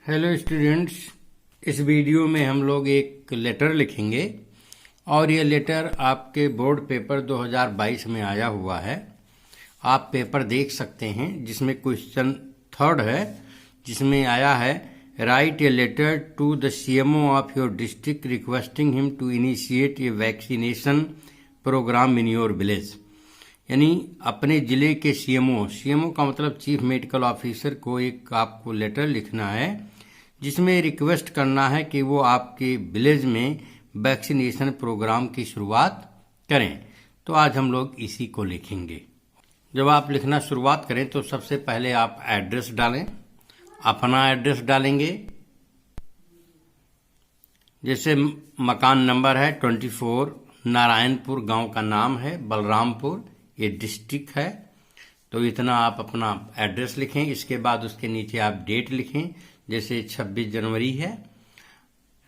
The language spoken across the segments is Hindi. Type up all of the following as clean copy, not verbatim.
हेलो स्टूडेंट्स, इस वीडियो में हम लोग एक लेटर लिखेंगे और ये लेटर आपके बोर्ड पेपर 2022 में आया हुआ है। आप पेपर देख सकते हैं जिसमें क्वेश्चन थर्ड है, जिसमें आया है write a letter to the CMO of your district requesting him to initiate a vaccination program in your village. यानी अपने जिले के सीएमओ का मतलब चीफ मेडिकल ऑफिसर को एक आपको लेटर लिखना है जिसमें रिक्वेस्ट करना है कि वो आपके विलेज में वैक्सीनेशन प्रोग्राम की शुरुआत करें। तो आज हम लोग इसी को लिखेंगे। जब आप लिखना शुरुआत करें तो सबसे पहले आप एड्रेस डालें, अपना एड्रेस डालेंगे। जैसे मकान नंबर है 24, नारायणपुर गांव का नाम है, बलरामपुर ये डिस्ट्रिक्ट है। तो इतना आप अपना एड्रेस लिखें। इसके बाद उसके नीचे आप डेट लिखें। जैसे 26 जनवरी है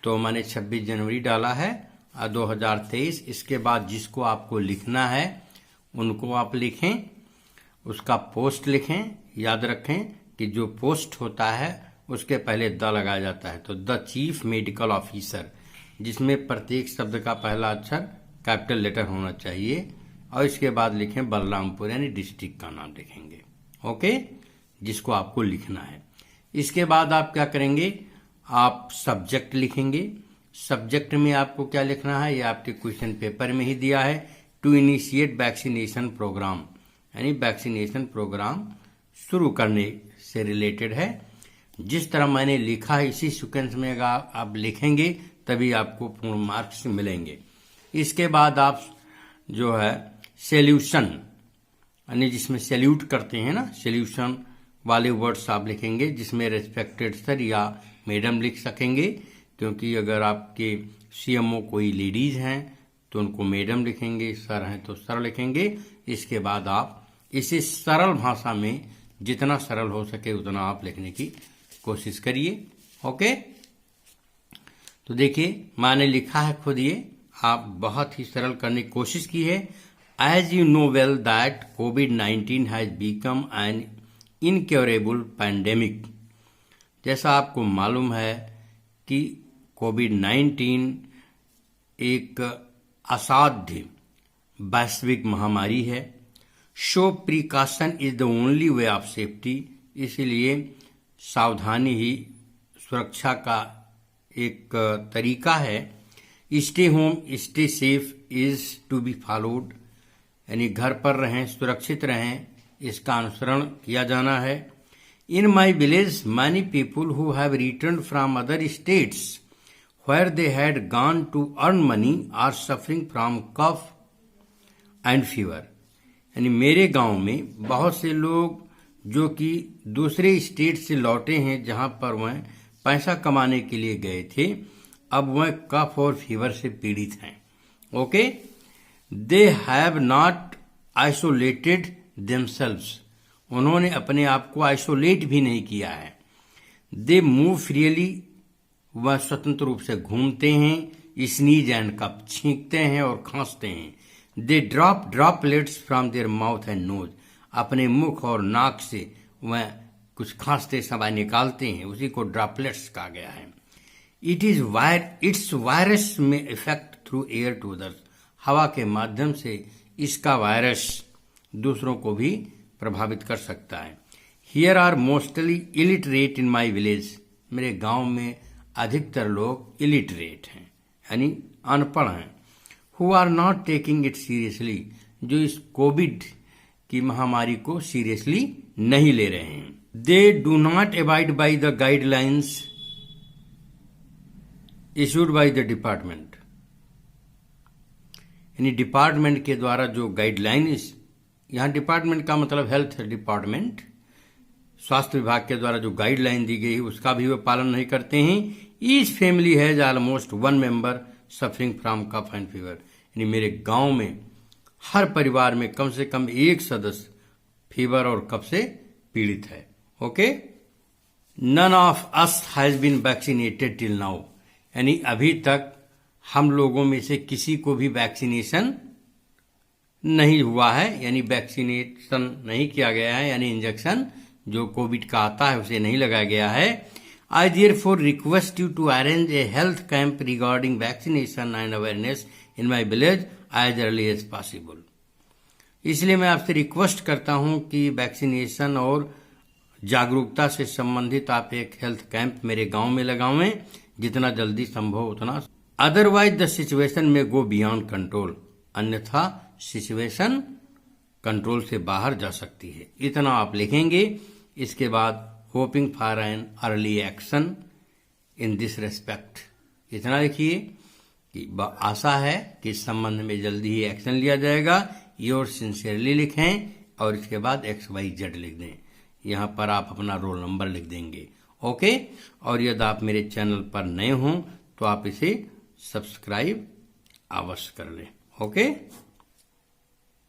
तो मैंने 26 जनवरी डाला है 2023। इसके बाद जिसको आपको लिखना है उनको आप लिखें, उसका पोस्ट लिखें। याद रखें कि जो पोस्ट होता है उसके पहले द लगाया जाता है। तो द चीफ मेडिकल ऑफिसर, जिसमें प्रत्येक शब्द का पहला अक्षर कैपिटल लेटर होना चाहिए। और इसके बाद लिखें बलरामपुर, यानी डिस्ट्रिक्ट का नाम लिखेंगे। ओके, जिसको आपको लिखना है। इसके बाद आप क्या करेंगे, आप सब्जेक्ट लिखेंगे। सब्जेक्ट में आपको क्या लिखना है ये आपके क्वेश्चन पेपर में ही दिया है। टू इनिशिएट वैक्सीनेशन प्रोग्राम, यानी वैक्सीनेशन प्रोग्राम शुरू करने से रिलेटेड है। जिस तरह मैंने लिखा है इसी सीक्वेंस में अगर आप लिखेंगे तभी आपको पूर्ण मार्क्स मिलेंगे। इसके बाद आप जो है सॉल्यूशन, यानी जिसमें सैल्यूट करते हैं ना, सॉल्यूशन वाले वर्ड्स आप लिखेंगे, जिसमें रेस्पेक्टेड सर या मैडम लिख सकेंगे, क्योंकि अगर आपके सीएमओ कोई लेडीज हैं तो उनको मैडम लिखेंगे, सर हैं तो सर लिखेंगे। इसके बाद आप इसे सरल भाषा में जितना सरल हो सके उतना आप लिखने की कोशिश करिए। ओके, तो देखिए मैंने लिखा है खुद, ये आप बहुत ही सरल करने की कोशिश की है। As you know well that कोविड-19 has become an incurable pandemic. जैसा आपको मालूम है कि कोविड-19 एक असाध्य वैश्विक महामारी है। So precaution is the only way of safety. इसलिए सावधानी ही सुरक्षा का एक तरीका है। Stay home stay safe is to be followed, यानी घर पर रहें, सुरक्षित रहें, इसका अनुसरण किया जाना है। In my village many people who have return from other states where they had gone to earn money are suffering from cough and fever. यानी मेरे गांव में बहुत से लोग जो कि दूसरे स्टेट से लौटे हैं जहां पर वह पैसा कमाने के लिए गए थे, अब वह कफ और फीवर से पीड़ित हैं। Okay, they have not isolated themselves. उन्होंने अपने आप को आइसोलेट भी नहीं किया है। दे मूव फ्रीली, वह स्वतंत्र रूप से घूमते हैं, स्नीज एंड कफ, छींकते हैं और खांसते हैं। They drop droplets from their mouth and nose, अपने मुख और नाक से वह कुछ खांसते समय निकालते हैं, उसी को ड्रॉपलेट्स कहा गया है। इट्स वायरस में effect through air to others, हवा के माध्यम से इसका वायरस दूसरों को भी प्रभावित कर सकता है। Here are mostly illiterate in my village. मेरे गांव में अधिकतर लोग इलिटरेट हैं, यानी अनपढ़ हैं। Who are not taking it seriously, जो इस कोविड की महामारी को सीरियसली नहीं ले रहे हैं। They do not abide by the guidelines issued by the department, यानी डिपार्टमेंट के द्वारा जो गाइडलाइन, यहाँ डिपार्टमेंट का मतलब हेल्थ डिपार्टमेंट, स्वास्थ्य विभाग के द्वारा जो गाइडलाइन दी गई है उसका भी वे पालन नहीं करते हैं। Each family has almost one member suffering from cough and fever, यानी मेरे गांव में हर परिवार में कम से कम एक सदस्य फीवर और कफ से पीड़ित है। Okay, none of us has been vaccinated till now, यानी अभी तक हम लोगों में से किसी को भी वैक्सीनेशन नहीं हुआ है, यानी वैक्सीनेशन नहीं किया गया है, यानी इंजेक्शन जो कोविड का आता है उसे नहीं लगाया गया है। I therefore request you to arrange a health camp regarding vaccination and awareness in my village as early as possible. इसलिए मैं आपसे रिक्वेस्ट करता हूं कि वैक्सीनेशन और जागरूकता से संबंधित आप एक हेल्थ कैंप मेरे गांव में लगावें, जितना जल्दी संभव उतना. अदरवाइज द सिचुएशन में गो बियॉन्ड कंट्रोल, अन्यथा सिचुएशन कंट्रोल से बाहर जा सकती है. इतना आप लिखेंगे. इसके बाद hoping for an early action in this respect, इतना लिखिए कि आशा है कि इस संबंध में जल्दी ही एक्शन लिया जाएगा. योर सिंसियरली लिखें और इसके बाद XYZ लिख दें. यहाँ पर आप अपना रोल नंबर लिख देंगे. ओके. और यदि आप मेरे चैनल पर नए हों तो आप इसे सब्सक्राइब अवश्य कर लें. ओके.